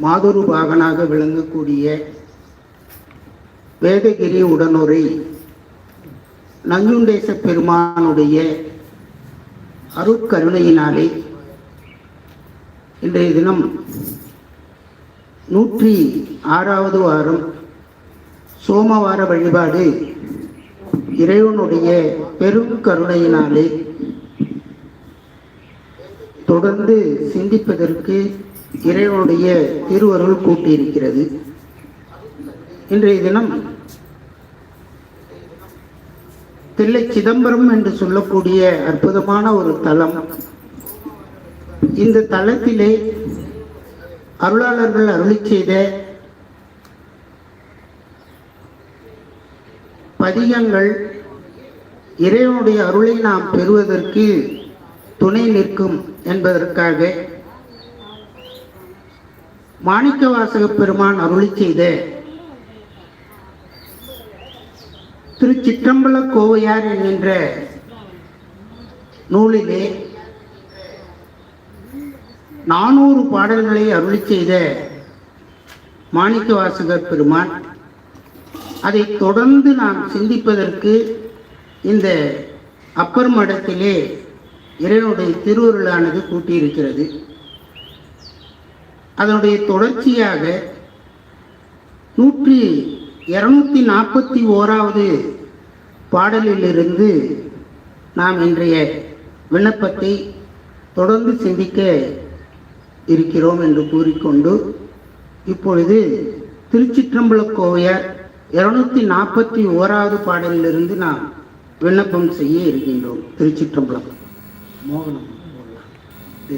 மாதுரு பாகனாக விளங்கக்கூடிய வேதகிரி உடனுரை நஞ்சுண்டேச பெருமானுடைய அருட்கருணையினாலே இன்றைய தினம் 106வது வாரம் சோமவார வழிபாடு இறைவனுடைய பெரும் கருணையினாலே தொடர்ந்து சிந்திப்பதற்கு இறைவனுடைய திருவருள் கூட்டியிருக்கிறது. இன்றைய தினம் தில்லை சிதம்பரம் என்று சொல்லக்கூடிய அற்புதமான ஒரு தலம். இந்த தலத்திலே அருளாளர்கள் அருளி செய்த பதிகங்கள் இறைவனுடைய அருளை நாம் பெறுவதற்கு துணை நிற்கும் என்பதற்காக மாணிக்கவாசக பெருமான் அருளி செய்த திருச்சிற்றம்பல கோவையார் என்கின்ற நூலிலே 400 பாடல்களை அருளி செய்த மாணிக்கவாசகர் பெருமான் அதை தொடர்ந்து நாம் சிந்திப்பதற்கு இந்த அப்பர் மடத்திலே இறைவனுடைய திருவருளானது கூட்டியிருக்கிறது. அதனுடைய தொடர்ச்சியாக 241வது பாடலிலிருந்து நாம் இன்றைய விண்ணப்பத்தை தொடர்ந்து சிந்திக்க இருக்கிறோம் என்று கூறிக்கொண்டு இப்பொழுது திருச்சிற்றம்பல கோவையார் 241வது பாடலிலிருந்து நாம் விண்ணப்பம் செய்ய இருக்கின்றோம். திருச்சிற்றம்பலம். மோகனம்.